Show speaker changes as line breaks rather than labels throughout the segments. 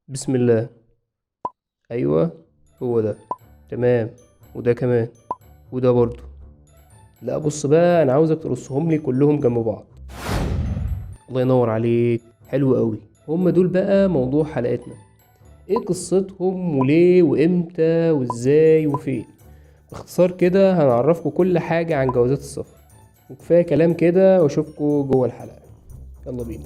بسم الله. ايوه، هو ده. تمام. وده كمان. وده برضو. لا بص بقى، انا عاوزك ترصهم لي كلهم جنب بعض. الله ينور عليك، حلو قوي. هم دول بقى موضوع حلقتنا. ايه قصتهم وليه وامتى وازاي وفين؟ باختصار كده هنعرفكم كل حاجة عن جوازات السفر. وكفاية كلام كده، واشوفكم جوه الحلقة. يلا بينا.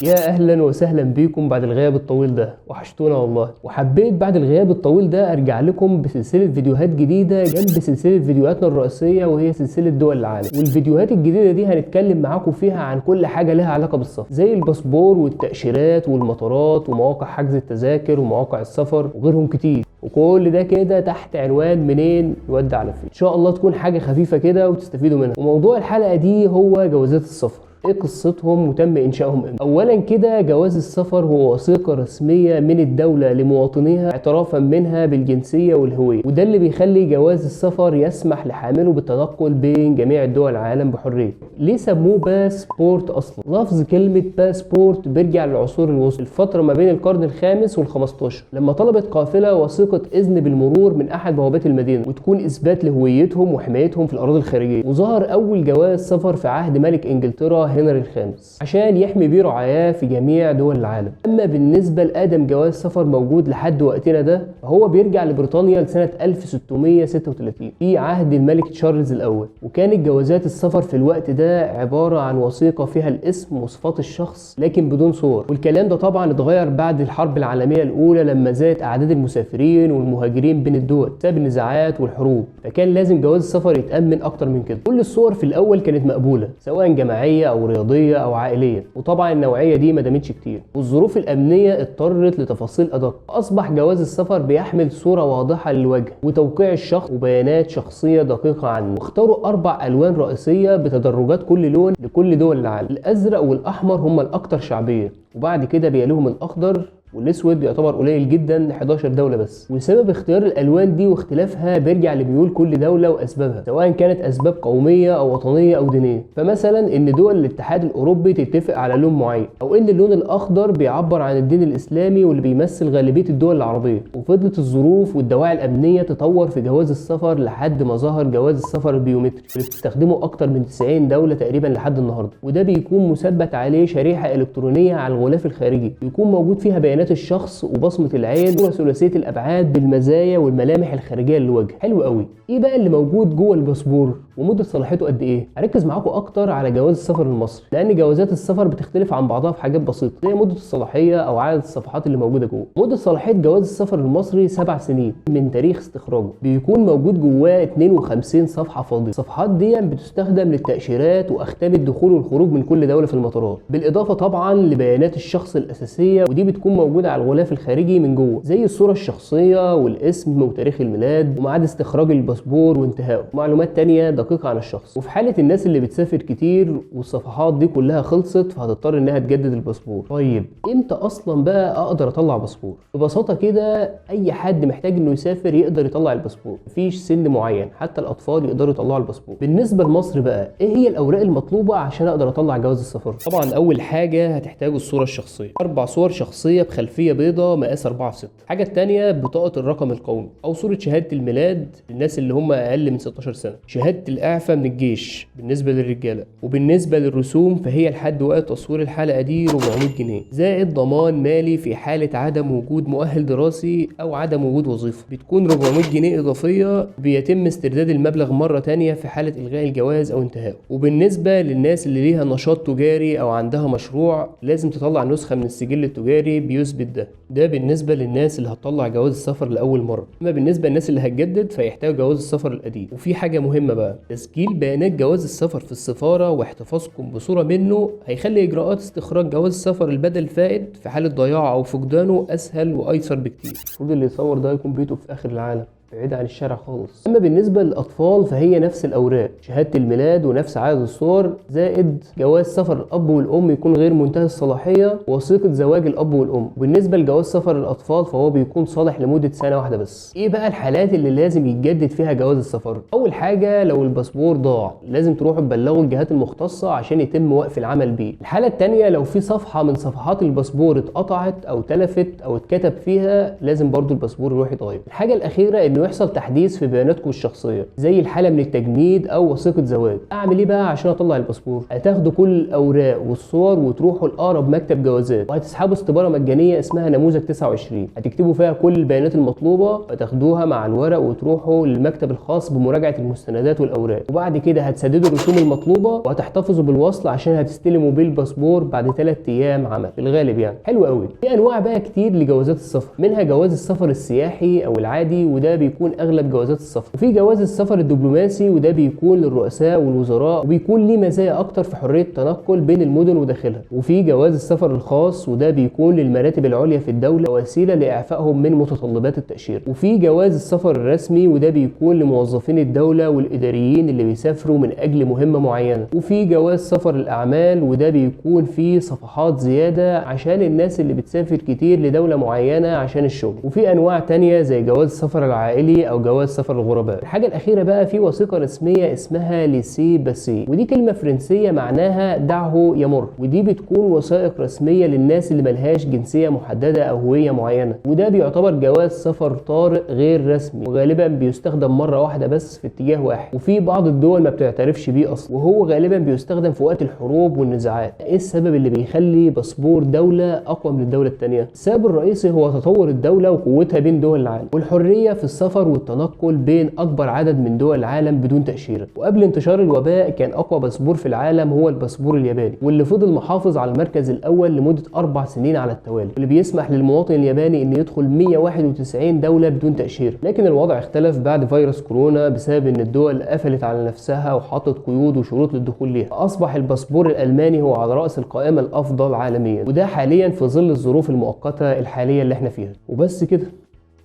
يا اهلا وسهلا بيكم بعد الغياب الطويل ده، وحشتونا والله. وحبيت بعد الغياب الطويل ده ارجع لكم بسلسله فيديوهات جديده جنب سلسله فيديوهاتنا الرئيسيه، وهي سلسله دول العالم. والفيديوهات الجديده دي هنتكلم معاكم فيها عن كل حاجه لها علاقه بالسفر، زي الباسبور والتاشيرات والمطارات ومواقع حجز التذاكر ومواقع السفر وغيرهم كتير. وكل ده كده تحت عنوان منين يودي على فين. ان شاء الله تكون حاجه خفيفه كده وتستفيدوا منها. وموضوع الحلقه دي هو جوازات السفر. ايه قصتهم وتم انشائهم امتى؟ اولا كده، جواز السفر هو وثيقه رسميه من الدوله لمواطنيها اعترافا منها بالجنسيه والهويه، وده اللي بيخلي جواز السفر يسمح لحامله بالتنقل بين جميع دول العالم بحريه. ليه سموه باسبورت اصلا؟ لفظ كلمه باسبورت بيرجع للعصور الوسطى، الفتره ما بين القرن الخامس وال15، لما طلبت قافله وثيقه اذن بالمرور من احد بوابات المدينه، وتكون اثبات لهويتهم وحمايتهم في الاراضي الخارجيه. وظهر اول جواز سفر في عهد ملك انجلترا هنري الخامس، عشان يحمي بيه رعاياه في جميع دول العالم. اما بالنسبه لاقدم جواز سفر موجود لحد وقتنا ده، فهو بيرجع لبريطانيا لسنه 1636 في عهد الملك تشارلز الاول. وكانت جوازات السفر في الوقت ده عباره عن وثيقه فيها الاسم وصفات الشخص لكن بدون صور. والكلام ده طبعا اتغير بعد الحرب العالميه الاولى، لما زادت اعداد المسافرين والمهاجرين بين الدول بسبب النزاعات والحروب، فكان لازم جواز السفر يتامن اكتر من كده. كل الصور في الاول كانت مقبوله، سواء جماعيه او رياضيه او عائليه، وطبعا النوعيه دي ما دامتش كتير، والظروف الامنيه اضطرت لتفاصيل ادق. اصبح جواز السفر بيحمل صوره واضحه للوجه وتوقيع الشخص وبيانات شخصيه دقيقه عنه. واختاروا 4 الوان رئيسيه بتدرجات كل لون لكل دول العالم. الازرق والاحمر هم الاكثر شعبيه، وبعد كده بيليهم الاخضر، والاسود يعتبر قليل جدا، 11 دوله بس. وسبب اختيار الالوان دي واختلافها بيرجع لميول كل دوله واسبابها، سواء كانت اسباب قوميه او وطنيه او دينيه. فمثلا ان دول الاتحاد الاوروبي تتفق على لون معين، او ان اللون الاخضر بيعبر عن الدين الاسلامي واللي بيمثل غالبيه الدول العربيه. وفضلت الظروف والدواعي الامنيه تطور في جواز السفر لحد ما ظهر جواز السفر البيومتري، اللي بتستخدمه اكتر من 90 دوله تقريبا لحد النهارده. وده بيكون مثبت عليه شريحه الكترونيه على الغلاف الخارجي، بيكون موجود فيها بيانات الشخص وبصمه العين، صوره ثلاثيه الابعاد بالمزايا والملامح الخارجيه للوجه. حلو قوي. ايه بقى اللي موجود جوه الباسبور؟ ومده صلاحيته قد ايه؟ هركز معاكم اكتر على جواز السفر المصري، لان جوازات السفر بتختلف عن بعضها في حاجات بسيطه، زي مده الصلاحيه او عدد الصفحات اللي موجوده جوه. مده صلاحيه جواز السفر المصري 7 سنين من تاريخ استخراجه. بيكون موجود جواه 52 صفحه فاضيه. الصفحات دي بتستخدم للتاشيرات واختام الدخول والخروج من كل دوله في المطارات، بالاضافه طبعا لبيانات الشخص الاساسيه، ودي بتكون موجوده على الغلاف الخارجي من جوه، زي الصوره الشخصيه والاسم وتاريخ الميلاد وميعاد استخراج الباسبور وانتهائه، ومعلومات تانية دقيقه عن الشخص. وفي حاله الناس اللي بتسافر كتير والصفحات دي كلها خلصت، فهتضطر انها تجدد الباسبور. طيب امتى اصلا بقى اقدر اطلع باسبور؟ ببساطه كده، اي حد محتاج انه يسافر يقدر يطلع الباسبور، مفيش سن معين، حتى الاطفال يقدروا يطلعوا الباسبور. بالنسبه لمصر بقى، ايه هي الاوراق المطلوبه عشان اقدر اطلع جواز السفر؟ طبعا اول حاجه هتحتاجوا الصوره الشخصيه، 4 صور شخصيه بخلفيه بيضاء مقاس 4:6. الحاجه الثانيه بطاقه الرقم القومي او صوره شهاده الميلاد للناس اللي هم اقل من 16 سنه، شهاده الاعفاء من الجيش بالنسبه للرجاله. وبالنسبه للرسوم، فهي لحد وقت تصوير الحلقه دي 400 جنيه، زائد ضمان مالي في حاله عدم وجود مؤهل دراسي او عدم وجود وظيفه، بتكون 400 جنيه اضافيه، بيتم استرداد المبلغ مره تانية في حاله الغاء الجواز او انتهائه. وبالنسبه للناس اللي ليها نشاط تجاري او عندها مشروع، لازم تطلع نسخه من السجل التجاري بيثبت ده بالنسبه للناس اللي هتطلع جواز السفر لاول مره. اما بالنسبه للناس اللي هتجدد، فيحتاجوا جواز السفر القديم. وفي حاجه مهمه بقى، تسجيل بيانات جواز السفر في السفاره واحتفاظكم بصوره منه هيخلي اجراءات استخراج جواز السفر البدل الفائت في حاله ضياعه او فقدانه اسهل وايسر بكتير. المفروض اللي يصور ده يكون بيته في اخر العالم. بعيد عن الشارع خالص. اما بالنسبه للاطفال فهي نفس الاوراق، شهاده الميلاد ونفس عدد الصور، زائد جواز سفر الاب والام يكون غير منتهي الصلاحيه، ووثيقه زواج الاب والام. وبالنسبه لجواز سفر الاطفال فهو بيكون صالح لمده سنه واحده بس. ايه بقى الحالات اللي لازم يتجدد فيها جواز السفر؟ اول حاجه لو الباسبور ضاع لازم تروحوا تبلغوا الجهات المختصه عشان يتم وقف العمل بيه. الحاله الثانيه لو في صفحه من صفحات الباسبور اتقطعت او تلفت او اتكتب فيها لازم برضو الباسبور يروح يتغير. الحاجه الاخيره انه يحصل تحديث في بياناتكم الشخصيه زي الحاله من التجنيد او وثيقه زواج. اعمل ايه بقى عشان اطلع الباسبور؟ هتاخدوا كل الاوراق والصور وتروحوا لاقرب مكتب جوازات وهتسحبوا استباره مجانيه اسمها نموذج 29، هتكتبوا فيها كل البيانات المطلوبه وتاخدوها مع الورق وتروحوا للمكتب الخاص بمراجعه المستندات والاوراق، وبعد كده هتسددوا الرسوم المطلوبه وهتحتفظوا بالوصل عشان هتستلموا بيه الباسبور بعد 3 ايام عمل في الغالب يعني. حلو قوي. في انواع بقى كتير لجوازات السفر، منها جواز السفر السياحي او العادي وده بيكون اغلب جوازات السفر، وفي جواز السفر الدبلوماسي وده بيكون للرؤساء والوزراء وبيكون ليه مزايا اكتر في حريه التنقل بين المدن وداخلها، وفي جواز السفر الخاص وده بيكون للمراتب العليا في الدوله وسيله لاعفائهم من متطلبات التاشيره، وفي جواز السفر الرسمي وده بيكون لموظفين الدوله والاداريين اللي بيسافروا من اجل مهمه معينه، وفي جواز سفر الاعمال وده بيكون فيه صفحات زياده عشان الناس اللي بتسافر كتير لدوله معينه عشان الشغل، وفي انواع تانية زي جواز السفر العائلي او جواز سفر الغرباء. الحاجه الاخيره بقى في وثيقه رسميه اسمها ليسي باسي، ودي كلمه فرنسيه معناها دعه يمر، ودي بتكون وثائق رسميه للناس اللي ملهاش جنسيه محدده او هويه معينه، وده بيعتبر جواز سفر طارئ غير رسمي وغالبا بيستخدم مره واحده بس في اتجاه واحد، وفي بعض الدول ما بتعترفش بيه اصلا، وهو غالبا بيستخدم في وقت الحروب والنزاعات. ايه السبب اللي بيخلي باسبور دوله اقوى من الدوله الثانيه؟ السبب الرئيسي هو تطور الدوله وقوتها بين دول العالم والحريه في السفر والتنقل بين اكبر عدد من دول العالم بدون تاشيره. وقبل انتشار الوباء كان اقوى باسبور في العالم هو الباسبور الياباني، واللي فضل محافظ على المركز الاول لمده 4 سنين على التوالي، واللي بيسمح للمواطن الياباني انه يدخل 191 دوله بدون تاشيره. لكن الوضع اختلف بعد فيروس كورونا بسبب ان الدول قفلت على نفسها وحطت قيود وشروط للدخول ليها، فاصبح الباسبور الالماني هو على راس القائمه الافضل عالميا، وده حاليا في ظل الظروف المؤقته الحاليه اللي احنا فيها. وبس كده،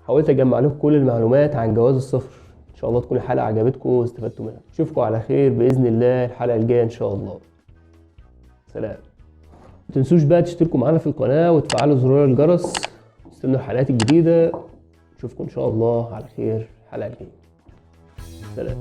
حاولت اجمع لكم كل المعلومات عن جواز السفر. ان شاء الله تكون الحلقه عجبتكم واستفدتوا منها. اشوفكم على خير باذن الله الحلقه الجايه ان شاء الله. سلام. ما تنسوش بقى تشتركوا معانا في القناه وتفعلوا زرار الجرس، استنوا الحلقات الجديده. اشوفكم ان شاء الله على خير الحلقه الجايه. سلام.